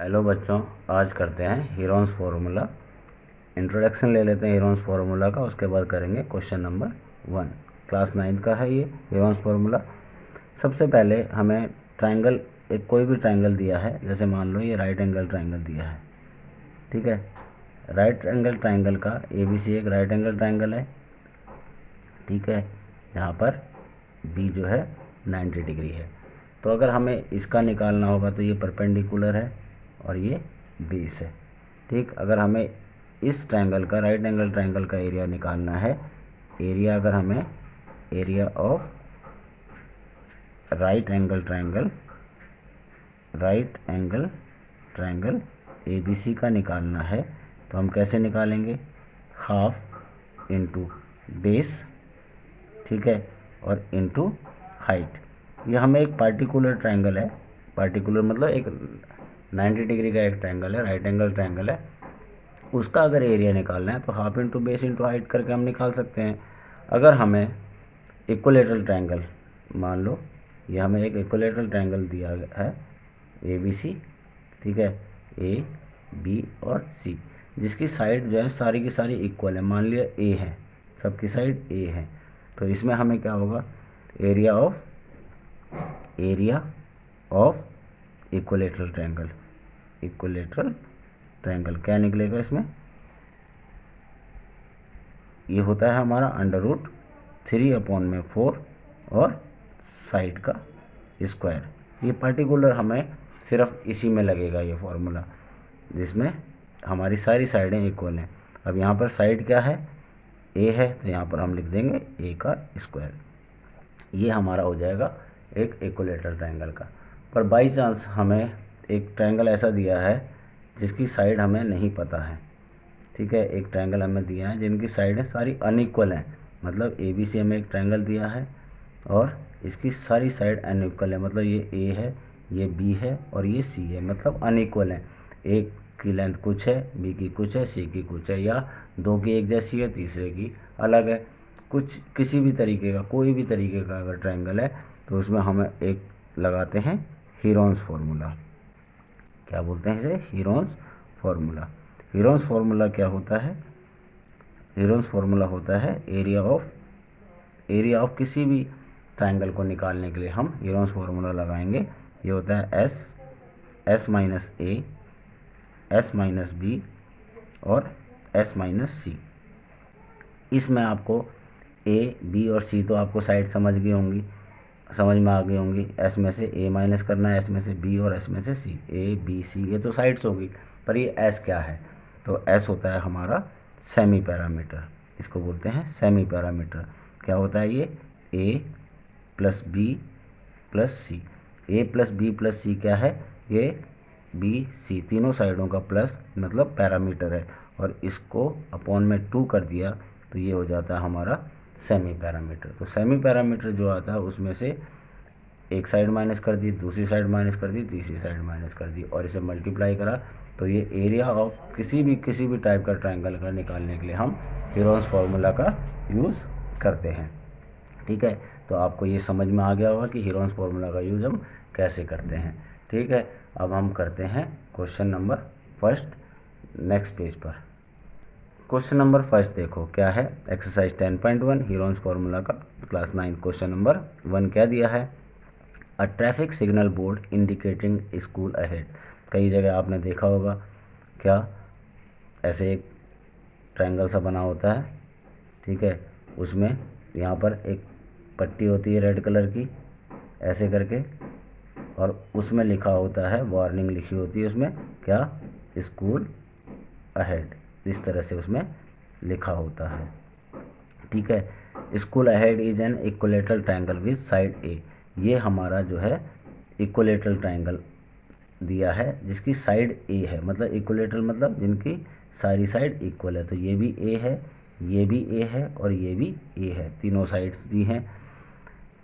Hello बच्चों, आज करते हैं हीरोन्स फार्मूला। इंट्रोडक्शन ले लेते हैं हीरोन्स फार्मूला का, उसके बाद करेंगे क्वेश्चन नंबर 1। क्लास 9 का है ये हीरोन्स फार्मूला। सबसे पहले हमें ट्रायंगल, एक कोई भी ट्रायंगल दिया है, जैसे मान लो ये राइट एंगल ट्रायंगल दिया है, ठीक है। राइट एंगल ट्रायंगल का ABC एक राइट एंगल ट्रायंगल है, ठीक है, जहाँ पर B जो है 90 डिग्री है। तो अगर हमें इसका निकालना होगा तो ये परपेंडिकुलर है और ये बेस है, ठीक। अगर हमें इस ट्रायंगल का, राइट एंगल ट्रायंगल का एरिया निकालना है, एरिया अगर हमें area of right angle triangle ABC का निकालना है, तो हम कैसे निकालेंगे? हाफ इंटू बेस, ठीक है, और इंटू हाइट। ये हमें एक पार्टिकुलर ट्रायंगल है, पार्टिकुलर मतलब एक 90 डिग्री का एक ट्रायंगल है, राइट एंगल ट्रायंगल है। उसका अगर एरिया निकालना है तो half into base into height करके हम निकाल सकते हैं। अगर हमें इक्विलेटरल ट्रायंगल, मान लो ये हमें एक इक्विलेटरल ट्रायंगल दिया है ABC, ठीक है, AB और C, जिसकी साइड जो है सारी की सारी इक्वल है। मान लिया A है, सबकी साइड A है, तो इसमें हमें क्या होगा? एरिया ऑफ इक्विलेटरल ट्रायंगल क्या निकलेगा इसमें? ये होता है हमारा √3/4 और साइड का स्क्वायर। ये पर्टिकुलर हमें सिर्फ इसी में लगेगा ये फॉर्मूला, जिसमें हमारी सारी साइडें इक्वल हैं। अब यहाँ पर साइड क्या है? A है, तो यहाँ पर हम लिख देंगे A का स्क्वायर। ये हमारा हो जाएगा एक इक्विलेटरल ट्रायंगल का। पर बाई चांस हमें एक ट्रायंगल ऐसा दिया है जिसकी साइड हमें नहीं पता है, ठीक है। एक ट्रायंगल हमें दिया है जिनकी साइडें सारी अनइक्वल हैं, मतलब ABC हमें एक ट्रायंगल दिया है और इसकी सारी साइड अनइक्वल है, मतलब ये A है, ये B है और ये C है, मतलब अनइक्वल है। एक की लेंथ कुछ है, B की कुछ है, C की कुछ है, या दो की एक जैसी है, तीसरे की अलग है। कुछ किसी भी तरीके का, कोई भी तरीके का अगर ट्रायंगल है तो उसमें हमें एक लगाते हैं हीरोन्स फार्मूला। क्या बोलते हैं इसे? Heron's formula. हीरोन्स फार्मूला क्या होता है? हीरोन्स फार्मूला होता है एरिया ऑफ किसी भी ट्रायंगल को निकालने के लिए हम हीरोन्स फार्मूला लगाएंगे। ये होता है S minus A, S minus B और S माइनस C। इसमें आपको A, B और C तो आपको साइड समझ में आ गई होंगी। S में से A माइनस करना है, S में से B और S में से C। A B C ये तो साइड्स होगी, पर ये S क्या है? तो S होता है हमारा सेमी पैरामीटर, इसको बोलते हैं सेमी पैरामीटर। क्या होता है ये? A plus B plus C। A plus B plus C क्या है? ये B C तीनों साइडों का प्लस, मतलब पैरामीटर है, और इसको अपॉन में 2 कर दिया तो ये हो जाता है हमारा सेमी पैरामीटर। तो सेमी पैरामीटर जो आता है उसमें से एक साइड माइनस कर दी, दूसरी साइड माइनस कर दी, तीसरी साइड माइनस कर दी, और इसे मल्टीप्लाई करा, तो ये एरिया ऑफ किसी भी टाइप का ट्रायंगल का निकालने के लिए हम हीरोन्स फार्मूला का यूज़ करते हैं, ठीक है। तो आपको ये समझ में आ गया होगा कि हीरोन्स फार्मूला का यूज़ हम कैसे करते हैं, ठीक है। अब हम करते हैं question number first, next page पर। क्वेश्चन नंबर फर्स्ट देखो क्या है, एक्सरसाइज 10.1 हीरोन्स फार्मूला का, क्लास 9। क्वेश्चन नंबर 1 क्या दिया है? A traffic signal board indicating school ahead. कई जगह आपने देखा होगा, क्या ऐसे एक ट्रायंगल सा बना होता है, ठीक है, उसमें यहाँ पर एक पट्टी होती है रेड कलर की, ऐसे करके, और उसमें लिखा होता है, वार्निंग लिखी होती है उसमें, क्या? स्कूल अहेड, इस तरह से उसमें लिखा होता है, ठीक है। School ahead is an equilateral triangle with side a. ये हमारा जो है इक्विलेटरल ट्रायंगल दिया है जिसकी साइड ए है, मतलब इक्विलेटरल मतलब जिनकी सारी साइड इक्वल है। तो ये भी ए है, ये भी ए है और ये भी ए है, तीनों साइड्स दी हैं।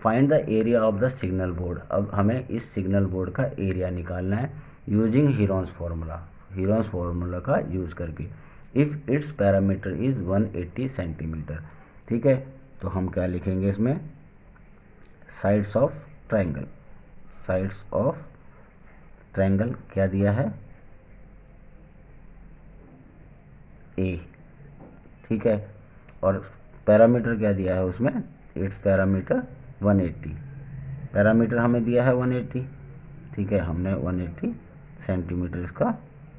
Find the area of the signal board. अब हमें इस सिग्नल बोर्ड का एरिया निकालना है यूजिंग हीरोन्स फार्मूला का यूज़ करके। If it's parameter is 180 centimetre, ठीक है। तो हम क्या लिखेंगे इसमें? साइड्स ऑफ ट्रायंगल क्या दिया है? ए, ठीक है। और पैरामीटर क्या दिया है उसमें, इट्स पैरामीटर 180, पैरामीटर हमें दिया है 180, ठीक है, हमने 180 सेंटीमीटर इसका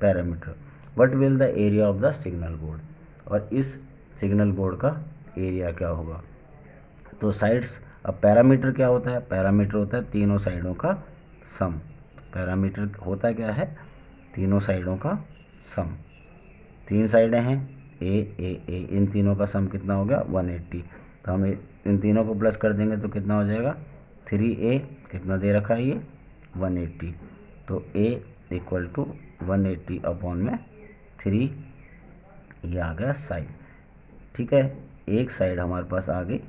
parameter. What will the area of the signal board, और इस सिग्नल बोर्ड का एरिया क्या होगा। तो साइड्स, अब पैरामीटर क्या होता है, पैरामीटर होता है तीनों साइडों का सम, पैरामीटर होता क्या है, तीनों साइडों का सम। तीन साइडें हैं ए ए ए, इन तीनों का सम कितना हो गया 180, तो हम इन तीनों को प्लस कर देंगे तो कितना हो जाएगा 3a, कितना दे रखा है ये 180, तो a इक्वल टू 180 अपॉन में 3, ये आ गया साइड, ठीक है। एक साइड हमारे पास आ गई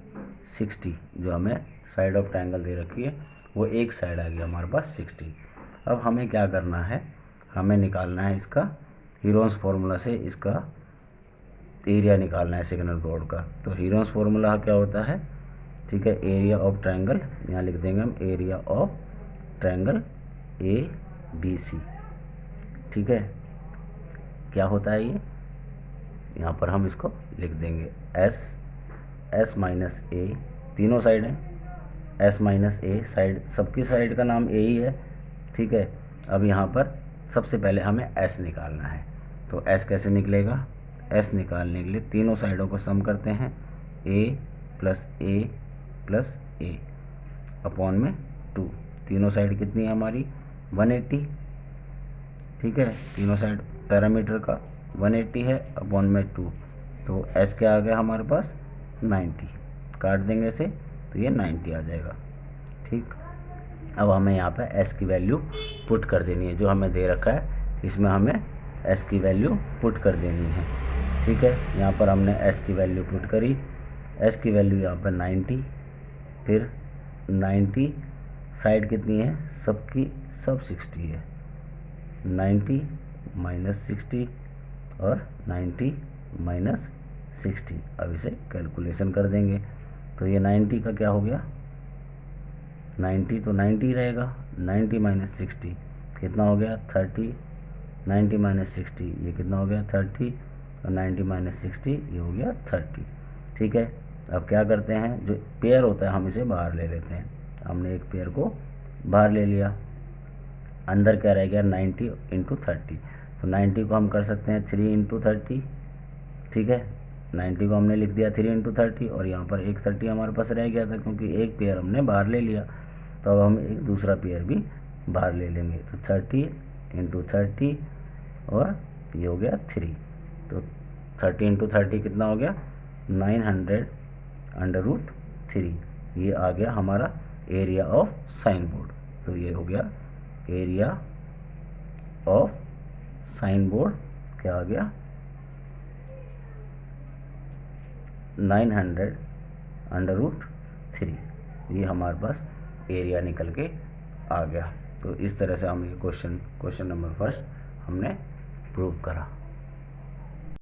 60, जो हमें साइड ऑफ ट्रायंगल दे रखी है वो एक साइड आ गई हमारे पास 60। अब हमें क्या करना है, हमें निकालना है इसका हीरोन्स फार्मूला से इसका एरिया निकालना है सिग्नल बोर्ड का। तो हीरोन्स फार्मूला क्या होता है, ठीक है, एरिया ऑफ ट्रायंगल, यहाँ लिख देंगे हम एरिया ऑफ ट्रायंगल ABC, ठीक है। क्या होता है ये, यहाँ पर हम इसको लिख देंगे S माइनस ए, तीनों साइड हैं S माइनस ए, साइड सबकी साइड का नाम ए ही है, ठीक है। अब यहाँ पर सबसे पहले हमें S निकालना है, तो S कैसे निकलेगा, S निकालने के लिए तीनों साइडों को सम करते हैं, A प्लस A अपॉन में 2, तीनों साइड कितनी है हमारी 180, ठीक है, तीनों साइड पैरामीटर का 180 है अपॉन में 2, तो S क्या आ गया हमारे पास 90, काट देंगे इसे तो ये 90 आ जाएगा, ठीक। अब हमें यहाँ पे S की वैल्यू पुट कर देनी है, जो हमें दे रखा है इसमें हमें S की वैल्यू पुट कर देनी है, ठीक है। यहाँ पर हमने S की वैल्यू पुट करी, S की वैल्यू यहाँ पर 90, फिर 90 साइड कितनी है सबकी सब 60 है, 90 माइनस 60 और 90 माइनस 60, अब इसे कैलकुलेशन कर देंगे तो ये 90 का क्या हो गया 90, तो 90 रहेगा, 90 माइनस 60 कितना हो गया 30, 90 माइनस 60 ये कितना हो गया 30, और 90 माइनस 60 ये हो गया 30, ठीक है। अब क्या करते हैं, जो पेयर होता है हम इसे बाहर ले लेते हैं, हमने एक पेयर को बाहर ले लिया, अंदर क्या रह गया 90 इंटू 30, तो 90 को हम कर सकते हैं 3 इंटू 30, ठीक है, 90 को हमने लिख दिया 3 इंटू 30, और यहाँ पर एक 30 हमारे पास रह गया था क्योंकि एक पेयर हमने बाहर ले लिया, तो अब हम एक दूसरा पेयर भी बाहर ले लेंगे, तो 30 इंटू 30 और ये हो गया 3, तो 30 इंटू 30 कितना हो गया 900 अंडर रूट 3, ये आ गया हमारा एरिया ऑफ साइन बोर्ड, तो ये हो गया एरिया ऑफ साइन बोर्ड, क्या आ गया 900 अंडर रूट 3, ये हमारे पास एरिया निकल के आ गया। तो इस तरह से हम ये क्वेश्चन नंबर फर्स्ट हमने प्रूव करा।